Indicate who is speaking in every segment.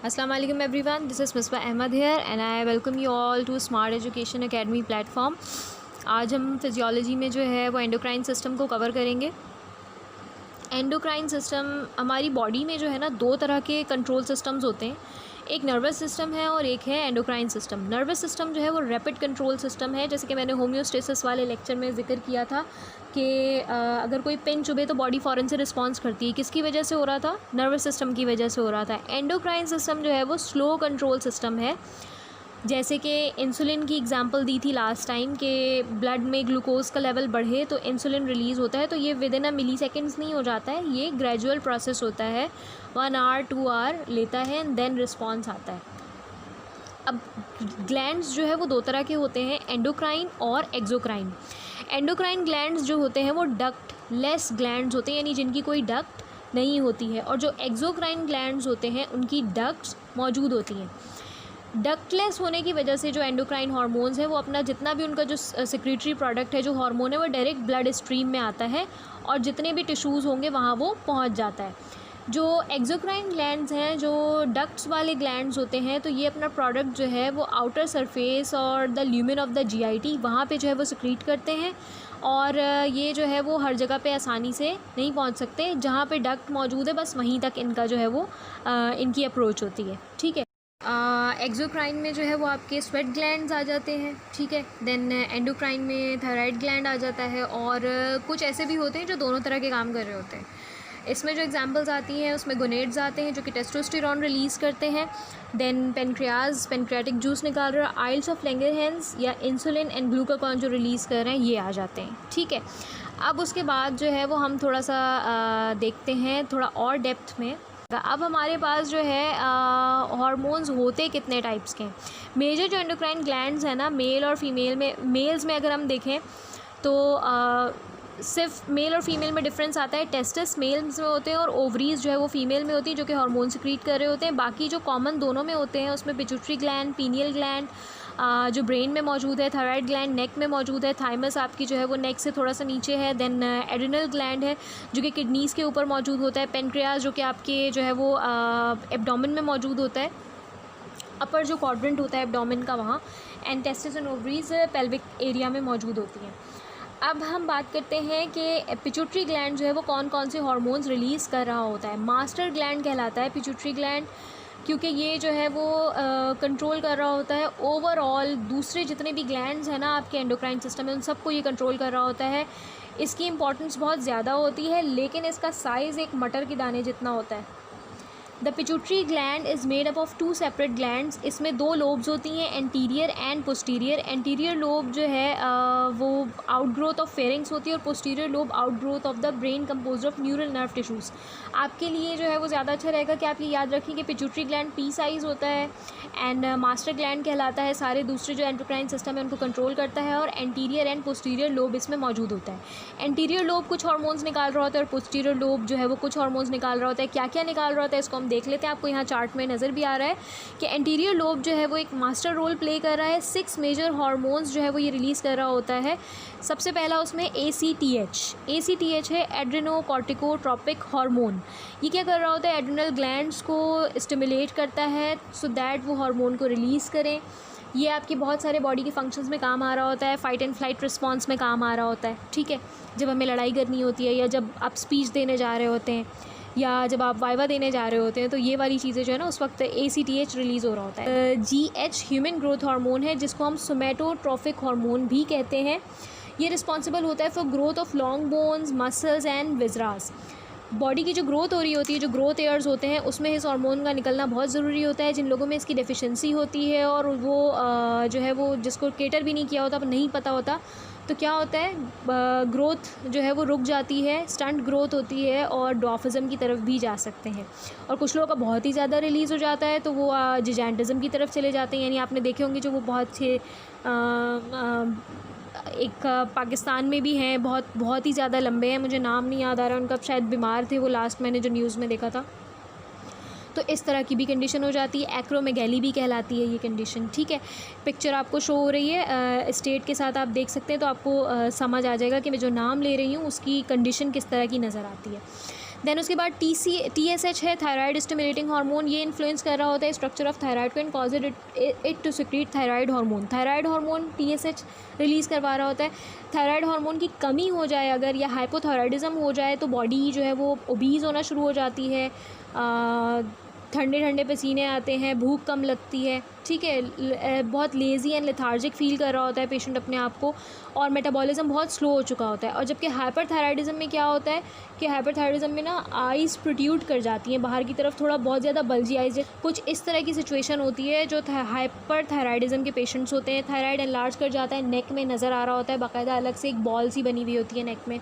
Speaker 1: Assalamu alaikum everyone, this is Misbah Ahmed here and I welcome you all to Smart Education Academy platform। आज हम physiology में जो है वो endocrine system को कवर करेंगे। एंडोक्राइन सिस्टम हमारी बॉडी में जो है ना दो तरह के कंट्रोल सिस्टम्स होते हैं, एक नर्वस सिस्टम है और एक है एंडोक्राइन सिस्टम। नर्वस सिस्टम जो है वो रैपिड कंट्रोल सिस्टम है, जैसे कि मैंने होम्योस्टेसिस वाले लेक्चर में जिक्र किया था कि अगर कोई पिन चुभे तो बॉडी फ़ौरन से रिस्पॉन्स करती है। किसकी वजह से हो रहा था? नर्वस सिस्टम की वजह से हो रहा था। एंडोक्राइन सिस्टम जो है वो स्लो कंट्रोल सिस्टम है, जैसे कि इंसुलिन की एग्जांपल दी थी लास्ट टाइम कि ब्लड में ग्लूकोज का लेवल बढ़े तो इंसुलिन रिलीज़ होता है, तो ये with in a milli seconds नहीं हो जाता है, ये ग्रेजुअल प्रोसेस होता है, 1 आवर 2 आवर लेता है एंड देन रिस्पॉन्स आता है। अब ग्लैंड्स जो है वो दो तरह के होते हैं, एंडोक्राइन और एक्सोक्राइन। एंडोक्राइन ग्लैंड्स जो होते हैं वो डक्ट लेस ग्लैंड्स होते हैं, यानी जिनकी कोई डक्ट नहीं होती है, और जो एक्सोक्राइन ग्लैंड्स होते हैं उनकी डक्ट्स मौजूद होती हैं। डक्टलेस होने की वजह से जो एंडोक्राइन हार्मोन्स है वो अपना जितना भी उनका जो सेक्रेटरी प्रोडक्ट है, जो हार्मोन है, वो डायरेक्ट ब्लड स्ट्रीम में आता है और जितने भी टिश्यूज़ होंगे वहाँ वो पहुँच जाता है। जो एक्सोक्राइन ग्लैंड्स हैं, जो डक्ट्स वाले ग्लैंड्स होते हैं, तो ये अपना प्रोडक्ट जो है वो आउटर सरफेस और the lumen of the GIT वहाँ पे जो है वो सिक्रीट करते हैं, और ये जो है वो हर जगह पे आसानी से नहीं पहुँच सकते। जहाँ पे डक्ट मौजूद है बस वहीं तक इनका जो है वो इनकी अप्रोच होती है। ठीक है, एक्सोक्राइन में जो है वो आपके स्वेट ग्लैंड्स आ जाते हैं। ठीक है, देन एंडोक्राइन में थायराइड ग्लैंड आ जाता है, और कुछ ऐसे भी होते हैं जो दोनों तरह के काम कर रहे होते हैं। इसमें जो एग्जांपल्स आती हैं उसमें गोनेड्स आते हैं जो कि टेस्टोस्टेरॉन रिलीज़ करते हैं, देन पेनक्रियाज पेनक्रियाटिक जूस निकाल रहा है, आइल्स ऑफ लैंगरहैंस या इंसुलिन एंड ग्लूकागॉन जो रिलीज़ कर रहे हैं ये आ जाते हैं। ठीक है, अब उसके बाद जो है वो हम थोड़ा सा देखते हैं थोड़ा और डेप्थ में। अब हमारे पास जो है हार्मोन्स होते कितने टाइप्स के हैं। मेजर जो एंडोक्राइन ग्लैंड्स हैं ना, मेल और फीमेल में, मेल्स में अगर हम देखें तो सिर्फ मेल और फीमेल में डिफरेंस आता है। टेस्टिस मेल्स में होते हैं और ओवरीज जो है वो फीमेल में होती है, जो कि हार्मोन सिक्रीट कर रहे होते हैं। बाकी जो कॉमन दोनों में होते हैं उसमें पिट्यूटरी ग्लैंड, पीनियल ग्लैंड जो ब्रेन में मौजूद है, थायराइड ग्लैंड नेक में मौजूद है, थाइमस आपकी जो है वो नेक से थोड़ा सा नीचे है, देन एड्रिनल ग्लैंड है जो कि किडनीज़ के ऊपर मौजूद होता है, पेनक्रियाज जो कि आपके जो है वो एब्डोमेन में मौजूद होता है, अपर जो क्वाड्रेंट होता है एब्डोमेन का वहाँ, and testis and ovaries pelvic area में मौजूद होती हैं। अब हम बात करते हैं कि पिट्यूटरी ग्लैंड जो है वो कौन कौन से हार्मोन्स रिलीज़ कर रहा होता है। मास्टर ग्लैंड कहलाता है पिट्यूटरी ग्लैंड, क्योंकि ये जो है वो कंट्रोल कर रहा होता है ओवरऑल दूसरे जितने भी ग्लैंड्स हैं ना आपके एंडोक्राइन सिस्टम में, उन सबको ये कंट्रोल कर रहा होता है। इसकी इंपॉर्टेंस बहुत ज़्यादा होती है, लेकिन इसका साइज़ एक मटर के दाने जितना होता है। The pituitary gland is made up of 2 separate glands. इसमें 2 लोब्स होती हैं, anterior and posterior. Anterior lobe जो है वो आउटग्रोथ ऑफ फेरिंग्स होती है, और posterior lobe outgrowth of the brain composed of neural nerve tissues. आपके लिए जो है वो ज़्यादा अच्छा रहेगा कि आप ये याद रखें कि पिट्यूटरी ग्लैंड पी साइज़ होता है, एंड मास्टर ग्लैंड कहलाता है सारे दूसरे जो एंडोक्राइन सिस्टम है उनको कंट्रोल करता है, और एंटीरियर एंड पोस्टीरियर लोब इसमें मौजूद होता है। एंटीरियर लोब कुछ हार्मोन्स निकाल रहा होता है और पोस्टीरियर लोब जो है वो कुछ हार्मोन्स निकाल रहा होता है। क्या क्या निकाल रहा होता है इसको हम देख लेते हैं। आपको यहाँ चार्ट में नज़र भी आ रहा है कि एंटीरियर लोब जो है वो एक मास्टर रोल प्ले कर रहा है। 6 मेजर हार्मोन्स जो है वो ये रिलीज़ कर रहा होता है। सबसे पहला उसमें ACTH है, एड्रेनोकॉर्टिकोट्रोपिक हार्मोन। ये क्या कर रहा होता है? एड्रिनल ग्लैंड्स को स्टिमुलेट करता है सो दैट वो हार्मोन को रिलीज़ करें। ये आपके बहुत सारे बॉडी के फंक्शंस में काम आ रहा होता है, फाइट एंड फ्लाइट रिस्पॉन्स में काम आ रहा होता है। ठीक है, जब हमें लड़ाई करनी होती है, या जब आप स्पीच देने जा रहे होते हैं, या जब आप वाइवा देने जा रहे होते हैं, तो ये वाली चीज़ें जो है ना उस वक्त ACTH रिलीज़ हो रहा होता है। GH ह्यूमन ग्रोथ हार्मोन है, जिसको हम सोमेटोट्रोफिक हार्मोन भी कहते हैं। ये रिस्पॉन्सिबल होता है for growth of long bones, muscles and viscera. Body की जो ग्रोथ हो रही होती है, जो ग्रोथ एयर्स होते हैं, उसमें इस हार्मोन का निकलना बहुत ज़रूरी होता है। जिन लोगों में इसकी डेफिशिएंसी होती है और वो जो है वो जिसको केटर भी नहीं किया होता, नहीं पता होता, तो क्या होता है, ग्रोथ जो है वो रुक जाती है, स्टंट ग्रोथ होती है, और डॉर्फिज्म की तरफ भी जा सकते हैं। और कुछ लोगों का बहुत ही ज़्यादा रिलीज़ हो जाता है तो वो जिजांटिज्म की तरफ चले जाते हैं। यानी आपने देखे होंगे जो वो बहुत से एक पाकिस्तान में भी हैं, बहुत ही ज़्यादा लंबे हैं, मुझे नाम नहीं याद आ रहा उनका, शायद बीमार थे वो, लास्ट मैंने जो न्यूज़ में देखा था। तो इस तरह की भी कंडीशन हो जाती है। एक्रोमेगैली भी कहलाती है ये कंडीशन। ठीक है, पिक्चर आपको शो हो रही है, स्टेट के साथ आप देख सकते हैं, तो आपको समझ आ जाएगा कि मैं जो नाम ले रही हूँ उसकी कंडीशन किस तरह की नज़र आती है। देन उसके बाद TSH है, थायराइड स्टिमुलेटिंग हार्मोन। ये इन्फ्लुएंस कर रहा होता है स्ट्रक्चर ऑफ थायराइड को and cause it to secrete thyroid hormone. Thyroid hormone TSH release करवा रहा होता है। थायराइड हार्मोन की कमी हो जाए अगर, या हाइपोथायराइडिज्म हो जाए, तो बॉडी जो है वो ओबीज़ होना शुरू हो जाती है, ठंडे ठंडे पसीने आते हैं, भूख कम लगती है, ठीक है, बहुत लेज़ी एंड लेथार्जिक फील कर रहा होता है पेशेंट अपने आप को, और मेटाबॉलिज्म बहुत स्लो हो चुका होता है। और जबकि हाइपरथायराइडिज्म में क्या होता है कि हाइपरथायराइडिज्म में ना आइज़ प्रोट्रूड कर जाती हैं बाहर की तरफ, थोड़ा बहुत ज़्यादा बल्जी आइज़, कुछ इस तरह की सिचुएशन होती है जो हाइपरथायराइडिज्म के पेशेंट्स होते हैं। थायराइड एनलार्ज कर जाता है, नेक में नज़र आ रहा होता है, बाकायदा अलग से एक बॉल सी बनी हुई होती है नेक में,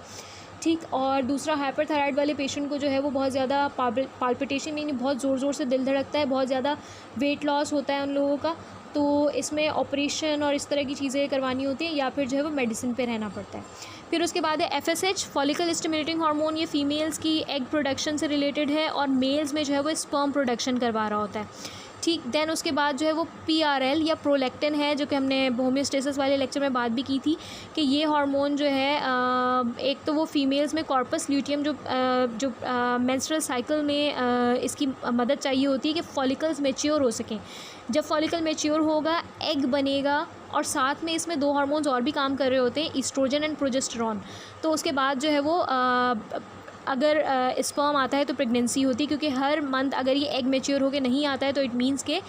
Speaker 1: ठीक। और दूसरा, हाइपरथायराइड वाले पेशेंट को जो है वो बहुत ज़्यादा पाल्पिटेशन, यानी बहुत ज़ोर ज़ोर से दिल धड़कता है, बहुत ज़्यादा वेट लॉस होता है उन लोगों का। तो इसमें ऑपरेशन और इस तरह की चीज़ें करवानी होती हैं, या फिर जो है वो मेडिसिन पे रहना पड़ता है। फिर उसके बाद है FSH, फॉलिकल स्टिमुलेटिंग हार्मोन। ये फीमेल्स की एग प्रोडक्शन से रिलेटेड है, और मेल्स में जो है वो स्पर्म प्रोडक्शन करवा रहा होता है, ठीक। देन उसके बाद जो है वो PRL या प्रोलैक्टिन है, जो कि हमने होम्योस्टेसिस वाले लेक्चर में बात भी की थी कि ये हार्मोन जो है एक तो वो फीमेल्स में कॉर्पस ल्यूटियम जो मेंस्ट्रुअल साइकिल में इसकी मदद चाहिए होती है कि फॉलिकल्स मैच्योर हो सकें। जब फॉलिकल मैच्योर होगा, एग बनेगा, और साथ में इसमें 2 हार्मोन्स और भी काम कर रहे होते हैं, ईस्ट्रोजन एंड प्रोजेस्टेरॉन। तो उसके बाद जो है वो अगर स्पर्म आता है तो प्रेगनेंसी होती है, क्योंकि हर मंथ अगर ये एग मैच्योर होकर नहीं आता है तो इट मीन्स के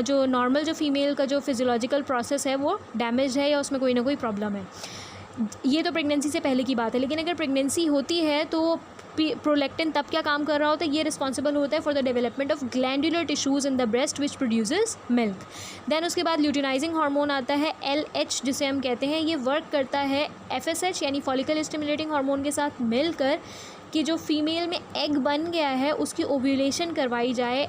Speaker 1: जो नॉर्मल जो फीमेल का जो फिजियोलॉजिकल प्रोसेस है वो डैमेज है, या उसमें कोई ना कोई प्रॉब्लम है। ये तो प्रेगनेंसी से पहले की बात है। लेकिन अगर प्रेगनेंसी होती है तो प्रोलैक्टिन तब क्या काम कर रहा होता है, ये रिस्पॉन्सिबल होता है for the development of glandular tissues in the breast which produces milk. Then उसके बाद ल्यूटिनाइजिंग हार्मोन आता है, LH जिसे हम कहते हैं। ये वर्क करता है FSH यानी फॉलिकल स्टिमुलेटिंग हार्मोन के साथ मिलकर कि जो फीमेल में एग बन गया है उसकी ओव्यूलेशन करवाई जाए।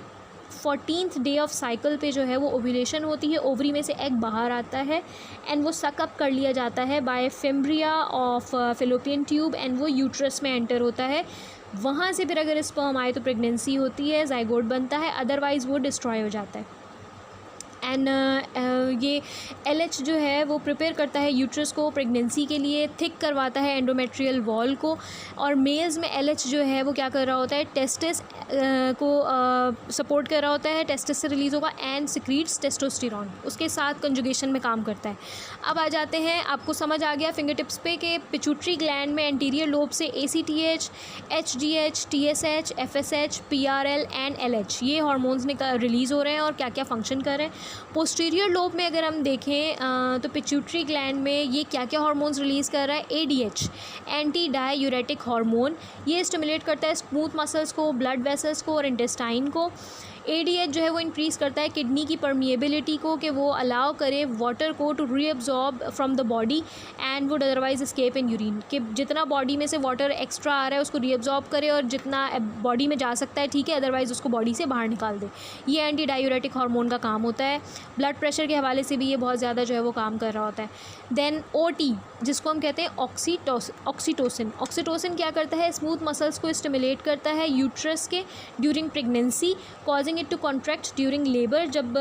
Speaker 1: 14th डे ऑफ साइकिल पे जो है वो ओव्यूलेशन होती है, ओवरी में से एग बाहर आता है एंड वो सकअप कर लिया जाता है by fimbria of Fallopian tube, and वो यूट्रस में एंटर होता है। वहाँ से फिर अगर स्पर्म आए तो प्रेगनेंसी होती है, जाइगोट बनता है, अदरवाइज़ वो डिस्ट्रॉय हो जाता है। एंड ये LH जो है वो प्रिपेयर करता है यूट्रस को प्रेगनेंसी के लिए, थिक करवाता है एंडोमेट्रियल वॉल को। और मेल्स में LH जो है वो क्या कर रहा होता है, टेस्टिस को सपोर्ट कर रहा होता है, टेस्टिस से रिलीज़ होगा एंड सिक्रीट्स टेस्टोस्टेरॉन, उसके साथ कंजुगेशन में काम करता है। अब आ जाते हैं, आपको समझ आ गया फिंगर टिप्स पे कि पिट्यूटरी ग्लैंड में एंटीरियर लोब से ACTH, HGH, TSH, FSH, PRL and LH ये हार्मोन्स रिलीज़ हो रहे हैं और क्या क्या फंक्शन कर रहे हैं। पोस्टीरियर लोब में अगर हम देखें तो पिट्यूटरी ग्लैंड में ये क्या क्या हार्मोन्स रिलीज़ कर रहा है, ADH एंटी डायूरेटिक हार्मोन, ये स्टिमुलेट करता है स्मूथ मसल्स को, ब्लड वेसल्स को और इंटेस्टाइन को। ADH जो है वो इंक्रीज़ करता है किडनी की परमिएबिलिटी को, कि वो अलाउ करे वाटर को to reabsorb from the body and would otherwise escape in urine, कि जितना बॉडी में से वाटर एक्स्ट्रा आ रहा है उसको रीअब्जॉर्ब करे और जितना बॉडी में जा सकता है ठीक है, अदरवाइज़ उसको बॉडी से बाहर निकाल दे। ये एंटी डायूरेटिक हार्मोन का काम होता है। ब्लड प्रेशर के हवाले से भी ये बहुत ज़्यादा जो है वो काम कर रहा होता है। देन OT जिसको हम कहते हैं ऑक्सीटोसिन। ऑक्सीटोसिन क्या करता है, स्मूथ मसल्स को स्टिमुलेट करता है यूट्रस के during pregnancy, causing it to contract during labour. जब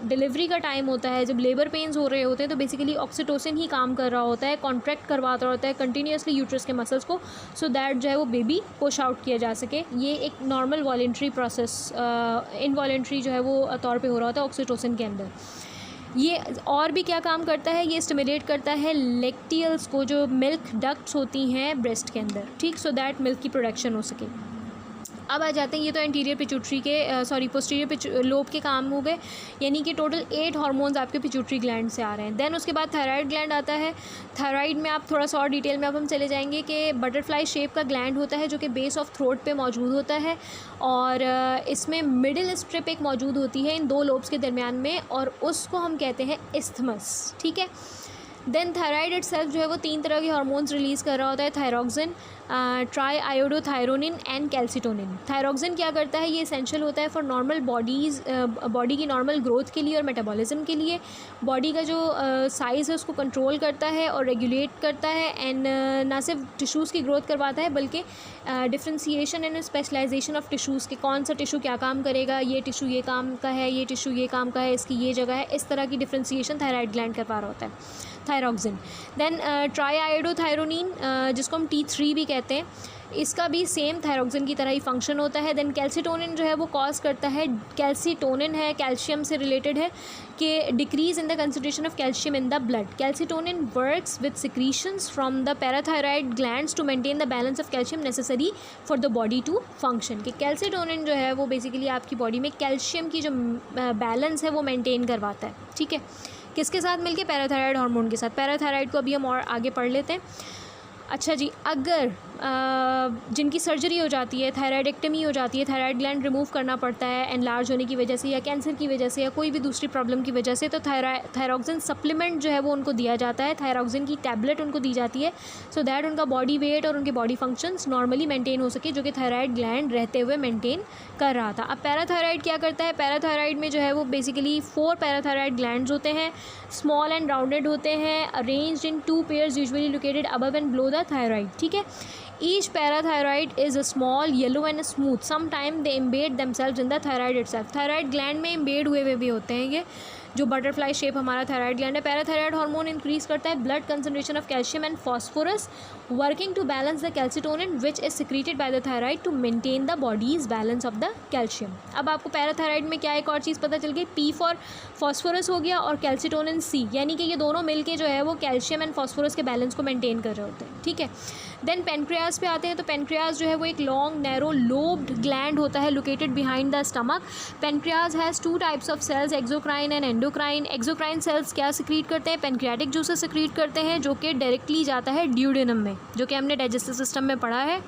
Speaker 1: डिलीवरी का टाइम होता है, जब लेबर पेन्स हो रहे होते हैं, तो बेसिकली ऑक्सीटोसिन ही काम कर रहा होता है, कॉन्ट्रैक्ट करवाता होता है कंटिन्यूसली यूट्रस के मसल्स को, सो दैट जो है वो बेबी पुश आउट किया जा सके। ये एक नॉर्मल वॉलेंट्री प्रोसेस, इनवॉलेंट्री जो है वो तौर पे हो रहा होता है ऑक्सीटोसिन के अंदर। ये और भी क्या काम करता है, ये स्टिमुलेट करता है लेक्टियल्स को, जो मिल्क डक्ट्स होती हैं ब्रेस्ट के अंदर, ठीक, सो दैट मिल्क की प्रोडक्शन हो सके। अब आ जाते हैं, ये तो एंटीरियर पिट्यूटरी के पोस्टीरियर लोब के काम हो गए, यानी कि टोटल 8 हार्मोन्स आपके पिट्यूटरी ग्लैंड से आ रहे हैं। देन उसके बाद थायराइड ग्लैंड आता है। थायराइड में आप थोड़ा सा और डिटेल में अब हम चले जाएंगे कि बटरफ्लाई शेप का ग्लैंड होता है जो कि बेस ऑफ थ्रोट पे मौजूद होता है, और इसमें मिडिल स्ट्रिप एक मौजूद होती है इन 2 लोब्स के दरमियान में, और उसको हम कहते हैं इस्थमस, ठीक है। देन थायराइड इटसेल्फ जो है वो 3 तरह के हार्मोन्स रिलीज़ कर रहा होता है, thyroxine, try iodothyronine and calcitonin. Thyroxine क्या करता है, ये एसेंशियल होता है फॉर नॉर्मल बॉडी की नॉर्मल ग्रोथ के लिए और मेटाबॉलिज्म के लिए। बॉडी का जो साइज़ है उसको कंट्रोल करता है और रेगुलेट करता है, एंड ना सिर्फ टिश्यूज़ की ग्रोथ करवाता है बल्कि differentiation and specialisation of tissues के, कौन सा टिश्यू क्या काम करेगा, ये टिश्यू ये काम का है, ये टिश्यू ये काम का है, इसकी ये जगह है, इस तरह की डिफ्रेंसीशन थायराइड ग्लैंड करवा रहा होता है थायरोक्सिन। देन ट्राई आयोडोथायरोनिन जिसको हम T3 भी कहते हैं, इसका भी सेम थायरॉक्सिन की तरह ही फंक्शन होता है। देन कैल्सिटोनिन जो है वो कॉज करता है, कैल्सिटोनिन है कैल्शियम से रिलेटेड है, कि decrease in the concentration of calcium in the blood. Calcitonin works with secretions from the parathyroid glands to maintain the balance of calcium necessary for the body to function. कि calcitonin जो है वो basically आपकी body में calcium की जो balance है वो मेंटेन करवाता है। ठीक है, किसके साथ मिलके? पैराथायराइड हार्मोन के साथ। पैराथायराइड को अभी हम और आगे पढ़ लेते हैं। अच्छा जी, अगर जिनकी सर्जरी हो जाती है, थायराइडेक्टमी हो जाती है, थायराइड ग्लैंड रिमूव करना पड़ता है एनलार्ज होने की वजह से या कैंसर की वजह से या कोई भी दूसरी प्रॉब्लम की वजह से, तो थायरॉक्सिन सप्लीमेंट जो है वो उनको दिया जाता है, थायरॉक्सिन की टैबलेट उनको दी जाती है, सो दैट उनका बॉडी वेट और उनके बॉडी फंक्शंस नॉर्मली मेंटेन हो सके, जो कि थायराइड ग्लैंड रहते हुए मेंटेन कर रहा था। अब पैराथायराइड क्या करता है? पैराथायराइड में जो है वो बेसिकली 4 पैराथायराइड ग्लैंड्स होते हैं, स्मॉल एंड राउंडेड होते हैं, arranged in 2 pairs usually located above and below the thyroid. ठीक है, each parathyroid is a small yellow and smooth, sometime they embed themselves in the thyroid itself। Thyroid gland में embed हुए भी होते हैं ये, जो बटरफ्लाई शेप हमारा थायराइड ग्लैंड है। पैराथायराइड हार्मोन इंक्रीज करता है blood concentration of calcium and phosphorus, working to balance the calcitonin which is secreted by the thyroid to maintain the body's balance of the calcium. अब आपको parathyroid में क्या एक और चीज़ पता चल गई, पी फॉर फॉस्फोरस हो गया और कैल्सिटोनिन सी, यानी कि ये दोनों मिलके जो है वो कैल्शियम एंड फॉस्फोरस के बैलेंस को मेंटेन कर रहे होते हैं। ठीक है, देन पेनक्रियाज पे आते हैं। तो पेनक्रियाज जो है वो एक लॉन्ग नैरो लोब्ड ग्लैंड होता है located behind the stomach. Pancreas has 2 types of cells, exocrine and endocrine. Exocrine cells क्या सिक्रीट करते हैं? पेनक्रियाटिक जूसेस सिक्रीट करते हैं, जो कि डायरेक्टली जाता है ड्यूडेनम में, जो कि हमने डाइजेस्टिव सिस्टम में पढ़ा है।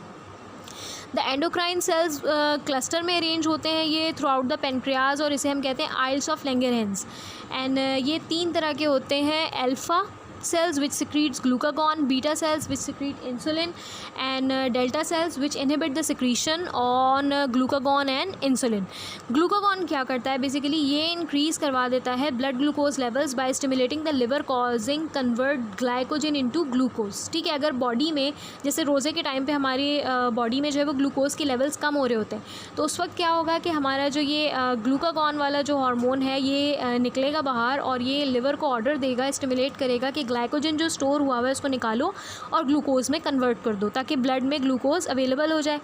Speaker 1: द एंडोक्राइन सेल्स क्लस्टर में अरेंज होते हैं ये थ्रू आउट द पेनक्रियाज, और इसे हम कहते हैं आइल्स ऑफ लैंगरहैंस। एंड ये 3 तरह के होते हैं, alpha cells which secretes glucagon, beta cells which secrete insulin, and delta cells which inhibit the secretion on glucagon and insulin। glucagon क्या करता है? बेसिकली ये इंक्रीज करवा देता है blood glucose levels by stimulating the liver causing convert glycogen into glucose. ठीक है, अगर बॉडी में जैसे रोज़े के टाइम पे हमारी बॉडी में जो है वो ग्लूकोज के लेवल्स कम हो रहे होते हैं, तो उस वक्त क्या होगा कि हमारा जो ये ग्लूकागॉन वाला जो हार्मोन है ये निकलेगा बाहर और ये लिवर को ऑर्डर देगा, स्टिमुलेट करेगा कि ग्लाइकोजन जो स्टोर हुआ हुआ है उसको निकालो और ग्लूकोज में कन्वर्ट कर दो, ताकि ब्लड में ग्लूकोज अवेलेबल हो जाए।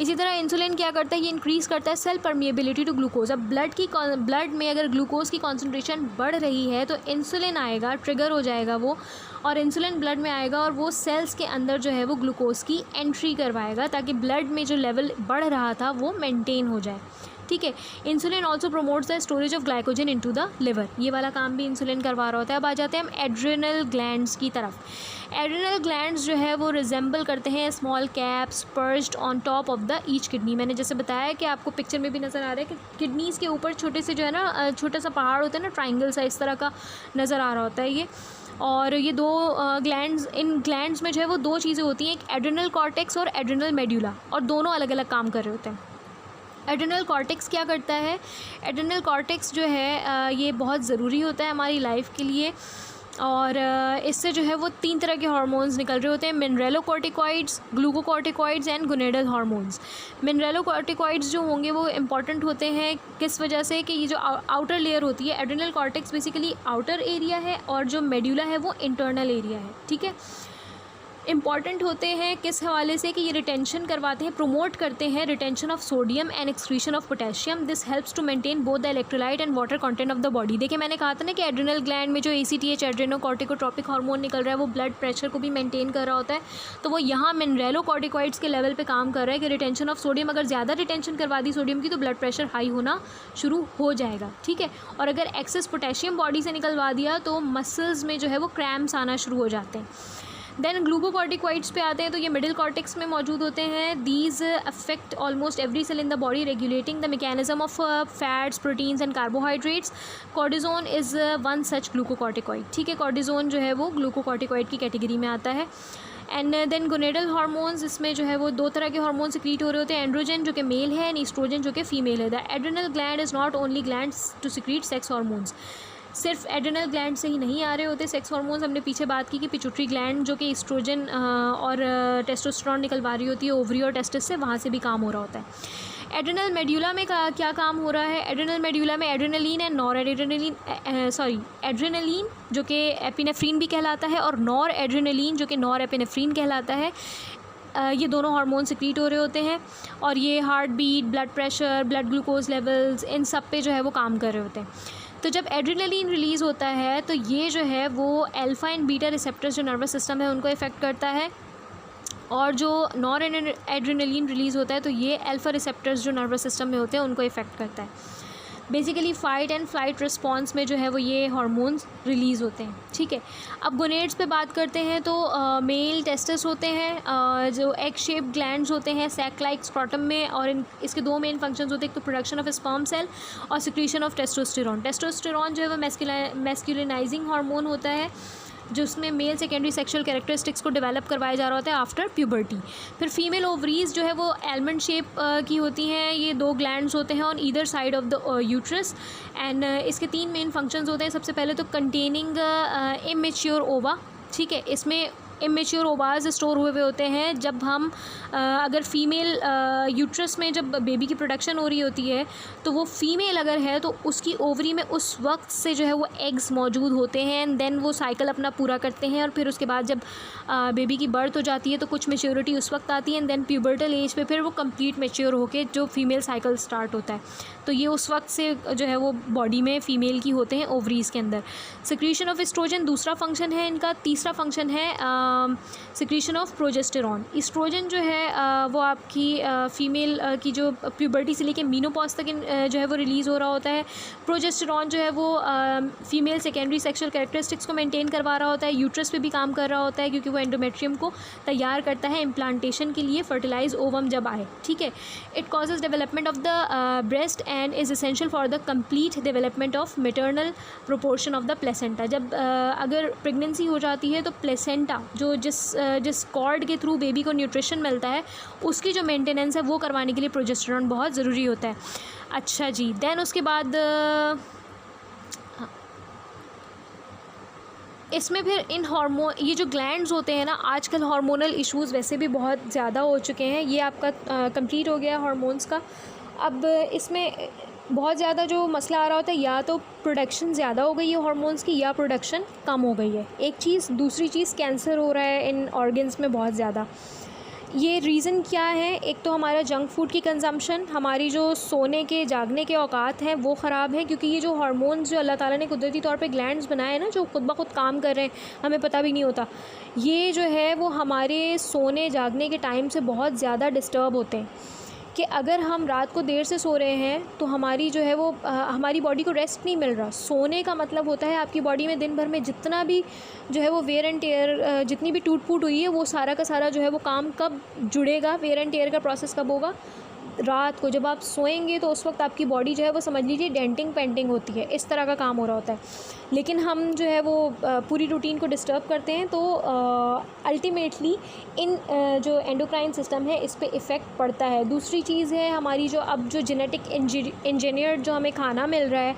Speaker 1: इसी तरह इंसुलिन क्या करता है? ये इंक्रीज़ करता है सेल परमिएबिलिटी टू ग्लूकोज। अब ब्लड में अगर ग्लूकोज की कॉन्सेंट्रेशन बढ़ रही है तो इंसुलिन आएगा, ट्रिगर हो जाएगा वो, और इंसुलिन ब्लड में आएगा और वो सेल्स के अंदर जो है वो ग्लूकोज की एंट्री करवाएगा, ताकि ब्लड में जो लेवल बढ़ रहा था वो मेंटेन हो जाए। ठीक है, insulin also promotes the storage of glycogen into the liver, ये वाला काम भी इंसुलिन करवा रहा होता है। अब आ जाते हैं हम एड्रिनल ग्लैंड्स की तरफ। एड्रिनल ग्लैंड्स जो है वो रिजेंबल करते हैं small caps perched on top of the each kidney. मैंने जैसे बताया कि आपको पिक्चर में भी नज़र आ रहा है कि किडनीज़ के ऊपर छोटे से जो है ना छोटा सा पहाड़ होता है ना, ट्राइंगल सा इस तरह का नज़र आ रहा होता है ये। और ये 2 ग्लैंड्स, इन ग्लैंड्स में जो है वो 2 चीज़ें होती हैं, एक एड्रिनल कॉर्टेक्स और एड्रिनल मेड्यूला, और दोनों अलग अलग काम कर रहे होते हैं। एड्रिनल कॉर्टेक्स क्या करता है? एड्रिनल कॉर्टेक्स जो है ये बहुत ज़रूरी होता है हमारी लाइफ के लिए, और इससे जो है वो 3 तरह के हार्मोन्स निकल रहे होते हैं, mineralocorticoids, glucocorticoids and gonadal hormones. Mineralocorticoids जो होंगे वो इंपॉर्टेंट होते हैं किस वजह से कि ये जो आउटर लेयर होती है, adrenal cortex basically outer area है और जो मेड्यूला है वो इंटरनल एरिया है। ठीक है, इंपॉर्टेंट होते हैं किस हवाले से कि ये रिटेंशन करवाते हैं, प्रोमोट करते हैं retention of sodium and excretion of potassium. This helps to maintain both the electrolyte and water content of the body. देखिए मैंने कहा था ना कि एड्रिनल ग्लैंड में जो ACTH एड्रेनोकॉर्टिकोट्रोपिक हार्मोन निकल रहा है वो ब्लड प्रेशर को भी मेंटेन कर रहा होता है, तो वो यहाँ मिनरेलोकॉर्टिकॉइड्स के लेवल पे काम कर रहा है कि रिटेंशन ऑफ सोडियम, अगर ज़्यादा रिटेंशन करवा दी सोडियम की तो ब्लड प्रेशर हाई होना शुरू हो जाएगा। ठीक है, और अगर एक्सेस पोटेशियम बॉडी से निकलवा दिया तो मसल्स में जो है वो क्रैम्प्स आना शुरू हो जाते हैं। देन ग्लूकोकॉर्टिकॉइड्स पे आते हैं, तो ये मिडिल कॉर्टेक्स में मौजूद होते हैं। These affect almost every cell in the body, regulating the mechanism of fats, proteins and carbohydrates. Cortisone is one such glucocorticoid. ठीक है, कॉर्टिजोन जो है वो ग्लूकोकॉर्टिकॉइड की कैटेगरी में आता है। एंड देन गोनेडल हार्मोन्स, इसमें जो है वो 2 तरह के हार्मोन सिक्रीट हो रहे होते हैं, एंड्रोजन जो कि मेल है एंड ईस्ट्रोजन जो कि फीमेल है। The adrenal gland is not only glands to secrete sex hormones. सिर्फ एड्रिनल ग्लैंड से ही नहीं आ रहे होते सेक्स हार्मोन्स। हमने पीछे बात की कि पिट्यूटरी ग्लैंड जो कि ईस्ट्रोजन और टेस्टोस्टेरोन निकलवा रही होती है ओवरी और टेस्टिस से, वहाँ से भी काम हो रहा होता है। एड्रिनल मेड्यूला में क्या काम हो रहा है? एड्रिनल मेड्यूला में adrenaline and nor adrenaline adrenaline जो कि एपिनेफ्रीन भी कहलाता है और नॉर एड्रेनलिन जो कि नॉर एपिनेफ्रीन कहलाता है, ये दोनों हार्मोन सिक्रीट हो रहे होते हैं और ये heart beat, blood pressure, blood glucose levels, इन सब पे जो है वो काम कर रहे होते हैं। तो जब एड्रेनलिन रिलीज़ होता है तो ये जो है वो अल्फा एंड बीटा रिसेप्टर्स जो नर्वस सिस्टम है उनको इफ़ेक्ट करता है, और जो नॉन एड्रेनलिन रिलीज़ होता है तो ये अल्फा रिसेप्टर्स जो नर्वस सिस्टम में होते हैं उनको इफ़ेक्ट करता है। Basically fight and flight response में जो है वो ये हार्मोन्स रिलीज़ होते हैं। ठीक है, अब गोनेड्स पे बात करते हैं तो मेल टेस्टिस होते हैं, जो एग शेप ग्लैंड्स होते हैं सैक लाइक स्क्रॉटम में, और इसके दो मेन फंक्शंस होते हैं, एक तो प्रोडक्शन ऑफ स्पर्म सेल और सिक्रीशन ऑफ टेस्टोस्टेरोन। टेस्टोस्टेरोन जो है वो मैस्कुलिनाइजिंग हार्मोन होता है जिसमें मेल सेकेंडरी सेक्सुअल कैरेक्टरिस्टिक्स को डेवलप करवाया जा रहा होता है आफ्टर प्यूबर्टी। फिर फीमेल ओवरीज जो है वो आलमंड शेप की होती हैं, ये 2 ग्लैंड्स होते हैं on either side of the uterus, and इसके 3 मेन फंक्शंस होते हैं। सबसे पहले तो कंटेनिंग इमेच्योर ओवा। ठीक है, इसमें इमेच्योर ओवाज स्टोर हुए होते हैं। जब हम अगर फीमेल यूट्रस में जब बेबी की प्रोडक्शन हो रही होती है तो वो फीमेल अगर है तो उसकी ओवरी में उस वक्त से जो है वो एग्स मौजूद होते हैं, एंड देन वो साइकिल अपना पूरा करते हैं, और फिर उसके बाद जब बेबी की बर्थ हो जाती है तो कुछ मेच्योरिटी उस वक्त आती है, एंड देन प्यूबर्टल एज पे फिर वो कंप्लीट मेच्योर होके जो फीमेल साइकिल स्टार्ट होता है। तो ये उस वक्त से जो है वो बॉडी में फ़ीमेल की होते हैं ओवरीज़ के अंदर। सिक्रीशन ऑफ एस्ट्रोजन दूसरा फंक्शन है इनका। तीसरा फंक्शन है सिक्रीशन ऑफ प्रोजेस्टेरॉन। एस्ट्रोजन जो है वो आपकी फ़ीमेल की जो प्यूबर्टी से लेके मीनोपॉज तक जो है वो रिलीज़ हो रहा होता है। प्रोजेस्टेरॉन जो है वो फीमेल सेकेंडरी सेक्सुअल कैरेक्टरिस्टिक्स को मेंटेन करवा रहा होता है, यूट्रस पे भी काम कर रहा होता है क्योंकि वो एंडोमेट्रियम को तैयार करता है इम्प्लांटेशन के लिए, फर्टिलाइज ओवम जब आए। ठीक है, it causes development of the breast and is essential for the complete development of maternal proportion of the placenta. जब अगर प्रेगनेंसी हो जाती है तो प्लेसेंटा जो जिस कॉर्ड के थ्रू बेबी को न्यूट्रिशन मिलता है उसकी जो मेंटेनेंस है वो करवाने के लिए प्रोजेस्टेरॉन बहुत ज़रूरी होता है। अच्छा जी, देन उसके बाद इसमें फिर इन हार्मोन ये जो ग्लैंड्स होते हैं ना, आजकल हार्मोनल इश्यूज़ वैसे भी बहुत ज़्यादा हो चुके हैं। ये आपका कंप्लीट हो गया हार्मोन्स का। अब इसमें बहुत ज़्यादा जो मसला आ रहा होता है, या तो प्रोडक्शन ज़्यादा हो गई है हार्मोन्स की या प्रोडक्शन कम हो गई है, एक चीज़। दूसरी चीज़ कैंसर हो रहा है इन ऑर्गन्स में बहुत ज़्यादा। ये रीज़न क्या है? एक तो हमारा जंक फूड की कंजम्पशन, हमारी जो सोने के जागने के औकात हैं वो ख़राब है, क्योंकि ये जो हार्मोन्स जो अल्लाह ताला ने कुदरती तौर पे ग्लैंड्स बनाए हैं ना, जो खुद ब खुद काम कर रहे हैं, हमें पता भी नहीं होता, ये जो है वो हमारे सोने जागने के टाइम से बहुत ज़्यादा डिस्टर्ब होते हैं। कि अगर हम रात को देर से सो रहे हैं तो हमारी जो है वो हमारी बॉडी को रेस्ट नहीं मिल रहा। सोने का मतलब होता है आपकी बॉडी में दिन भर में जितना भी जो है वो वेयर एंड टेयर, जितनी भी टूट फूट हुई है, वो सारा का सारा जो है वो काम कब जुड़ेगा, वेयर एंड टेयर का प्रोसेस कब होगा? रात को जब आप सोएंगे तो उस वक्त आपकी बॉडी जो है वो समझ लीजिए डेंटिंग पेंटिंग होती है, इस तरह का काम हो रहा होता है। लेकिन हम जो है वो पूरी रूटीन को डिस्टर्ब करते हैं, तो अल्टीमेटली इन जो एंडोक्राइन सिस्टम है इस पे इफ़ेक्ट पड़ता है। दूसरी चीज़ है हमारी जो अब जो जेनेटिक इंजीनियर्ड जो हमें खाना मिल रहा है,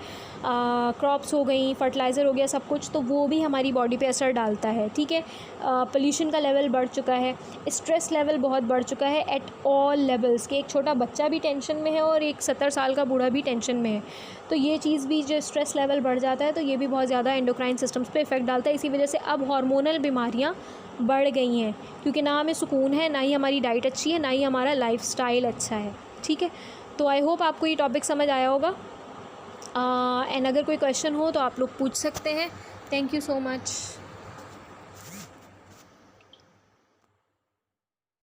Speaker 1: क्रॉप्स हो गई, फर्टिलाइज़र हो गया, सब कुछ, तो वो भी हमारी बॉडी पे असर डालता है। ठीक है, पोल्यूशन का लेवल बढ़ चुका है, स्ट्रेस लेवल बहुत बढ़ चुका है एट ऑल लेवल्स के। एक छोटा बच्चा भी टेंशन में है और एक 70 साल का बूढ़ा भी टेंशन में है। तो ये चीज़ भी, जो स्ट्रेस लेवल बढ़ जाता है तो ये भी बहुत ज़्यादा एंडोक्राइन सिस्टम्स पे इफ़ेक्ट डालता है। इसी वजह से अब हार्मोनल बीमारियाँ बढ़ गई हैं, क्योंकि ना हमें सुकून है, ना ही हमारी डाइट अच्छी है, ना ही हमारा लाइफस्टाइल अच्छा है। ठीक है, तो आई होप आपको ये टॉपिक समझ आया होगा, एंड अगर कोई क्वेश्चन हो तो आप लोग पूछ सकते हैं। Thank you so much.